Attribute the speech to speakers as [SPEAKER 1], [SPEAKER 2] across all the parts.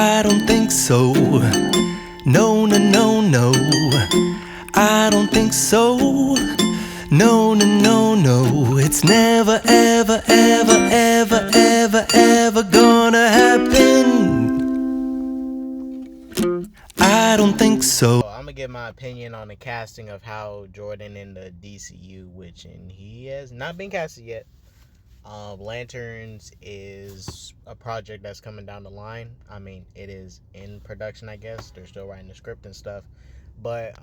[SPEAKER 1] I don't think so. No, no, no, no. I don't think so. No, no, no, no. It's never, ever, ever, ever, ever, ever gonna happen. I don't think so.
[SPEAKER 2] I'm gonna give my opinion on the casting of Hal Jordan in the DCU, which he has not been casted yet. Lanterns is a project that's coming down the line. I mean, it is in production, I guess. They're still writing the script and stuff. But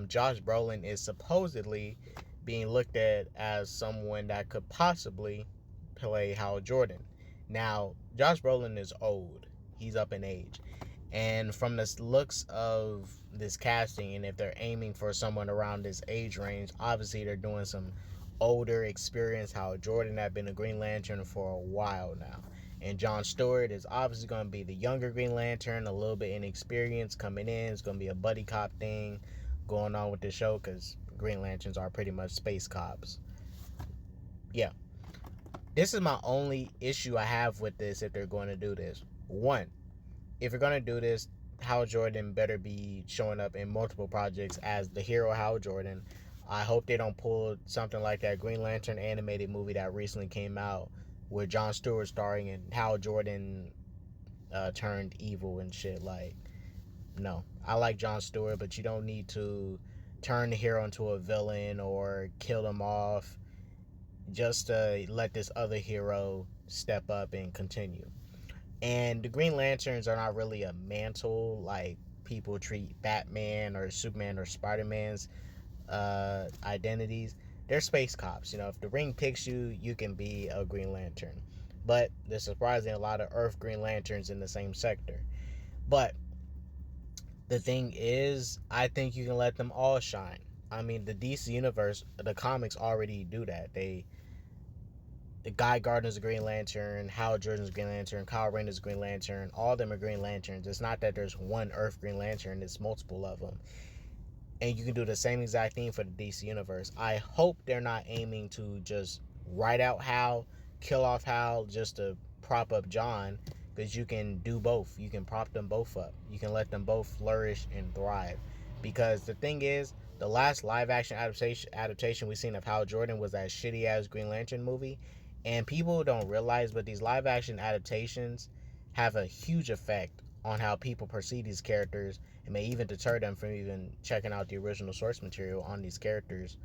[SPEAKER 2] Josh Brolin is supposedly being looked at as someone that could possibly play Hal Jordan. Now, Josh Brolin is old. He's up in age. And from the looks of this casting, and if they're aiming for someone around this age range, obviously they're doing some older experience. Hal Jordan had been a Green Lantern for a while now. And John Stewart is obviously going to be the younger Green Lantern, a little bit inexperienced coming in. It's going to be a buddy cop thing going on with the show because Green Lanterns are pretty much space cops. Yeah. This is my only issue I have with this if they're going to do this. One, if you're going to do this, Hal Jordan better be showing up in multiple projects as the hero Hal Jordan. I hope they don't pull something like that Green Lantern animated movie that recently came out where Jon Stewart starring and Hal Jordan turned evil and shit. Like, no. I like Jon Stewart, but you don't need to turn the hero into a villain or kill him off just to let this other hero step up and continue. And the Green Lanterns are not really a mantle like people treat Batman or Superman or Spider-Man's identities. They're space cops. You know, if the ring picks you, you can be a Green Lantern. But there's surprisingly a lot of Earth Green Lanterns in the same sector. But the thing is, I think you can let them all shine. I mean, the DC universe, the comics already do that. The Guy Gardner's a Green Lantern, Hal Jordan's a Green Lantern, Kyle Rayner's a Green Lantern. All of them are Green Lanterns. It's not that there's one Earth Green Lantern. It's multiple of them. And you can do the same exact thing for the DC universe. I hope they're not aiming to just write out Hal, kill off Hal just to prop up John, because you can do both. You can prop them both up. You can let them both flourish and thrive. Because the thing is, the last live action adaptation we've seen of Hal Jordan was that shitty ass Green Lantern movie. And people don't realize, but these live action adaptations have a huge effect on how people perceive these characters and may even deter them from even checking out the original source material on these characters,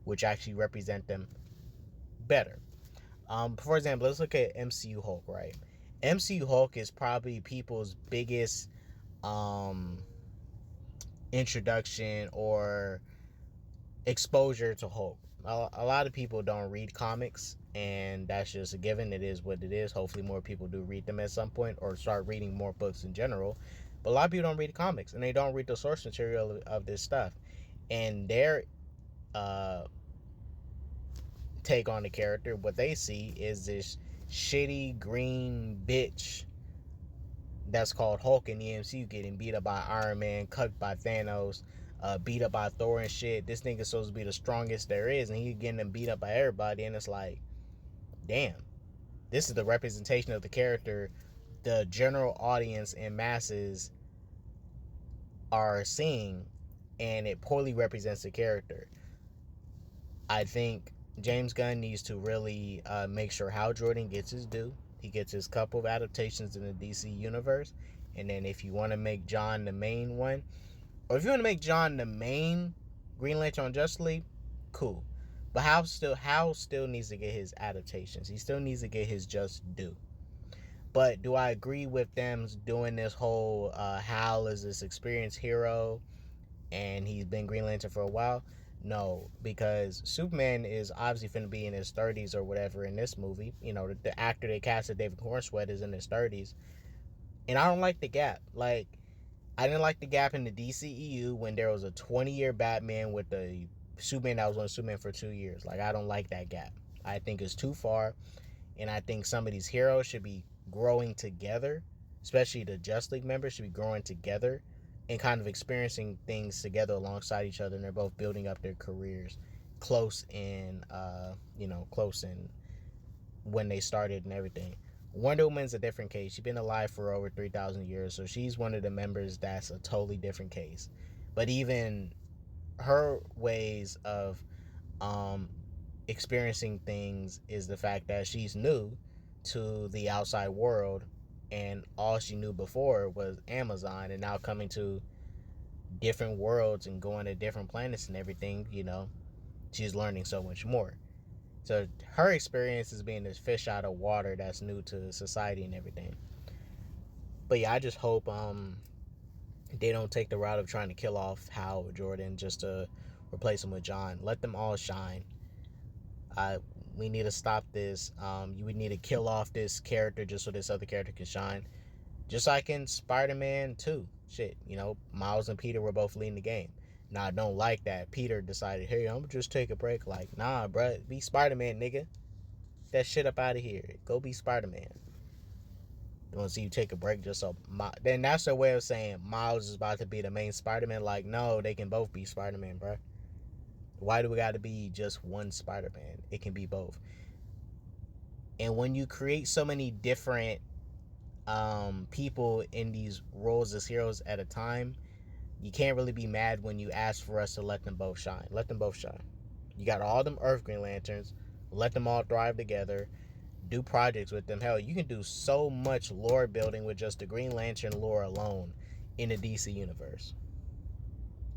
[SPEAKER 2] which actually represent them better. For example, let's look at MCU Hulk, right? MCU Hulk is probably people's biggest introduction or exposure to Hulk. A lot of people don't read comics, and that's just a given. It is what it is. Hopefully more people do read them at some point or start reading more books in general. But a lot of people don't read comics, and they don't read the source material of this stuff. And their take on the character, what they see is this shitty green bitch that's called Hulk in the MCU getting beat up by Iron Man, cut by Thanos, beat up by Thor and shit. This nigga's supposed to be the strongest there is, and he's getting them beat up by everybody, and it's like, damn, this is the representation of the character the general audience and masses are seeing, and it poorly represents the character. I think James Gunn needs to really make sure Hal Jordan gets his due. He gets his couple of adaptations in the DC universe, and then if you want to make John the main one, or if you want to make John the main Green Lantern on Justice League, cool. But Hal still needs to get his adaptations. He still needs to get his just due. But do I agree with them doing this whole Hal is this experienced hero and he's been Green Lantern for a while? No, because Superman is obviously finna be in his 30s or whatever in this movie. You know, the actor they casted, David Cornsweet, is in his 30s. And I don't like the gap. Like, I didn't like the gap in the DCEU when there was a 20-year Batman with the Superman that was on Superman for 2 years. Like, I don't like that gap. I think it's too far. And I think some of these heroes should be growing together, especially the Justice League members should be growing together and kind of experiencing things together alongside each other, and they're both building up their careers close in when they started and everything. Wonder Woman's a different case. She's been alive for over 3,000 years, so she's one of the members that's a totally different case. But even her ways of experiencing things is the fact that she's new to the outside world, and all she knew before was Amazon, and now coming to different worlds and going to different planets and everything, she's learning so much more. So her experience is being this fish out of water that's new to society and everything. But yeah, I just hope they don't take the route of trying to kill off Hal Jordan just to replace him with John. Let them all shine. We need to stop this. You would need to kill off this character just so this other character can shine. Just like in Spider-Man 2. Shit, Miles and Peter were both leading the game. Now, I don't like that Peter decided, hey, I'm gonna just take a break. Like, nah, bruh, be Spider-Man, nigga. That shit up out of here. Go be Spider-Man. Don't see you take a break just so... Then that's their way of saying Miles is about to be the main Spider-Man. Like, no, they can both be Spider-Man, bruh. Why do we gotta be just one Spider-Man? It can be both. And when you create so many different people in these roles as heroes at a time, you can't really be mad when you ask for us to let them both shine. Let them both shine. You got all them Earth Green Lanterns. Let them all thrive together. Do projects with them. Hell, you can do so much lore building with just the Green Lantern lore alone in the DC universe.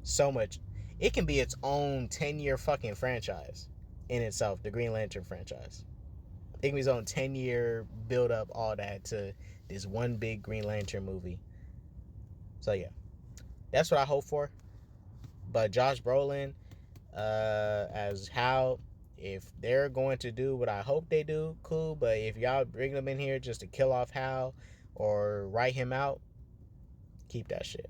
[SPEAKER 2] So much. It can be its own 10-year fucking franchise in itself, the Green Lantern franchise. It can be its own 10-year build up, all that, to this one big Green Lantern movie. So yeah, that's what I hope for. But Josh Brolin as Hal, if they're going to do what I hope they do, cool. But if y'all bring them in here just to kill off Hal or write him out, keep that shit.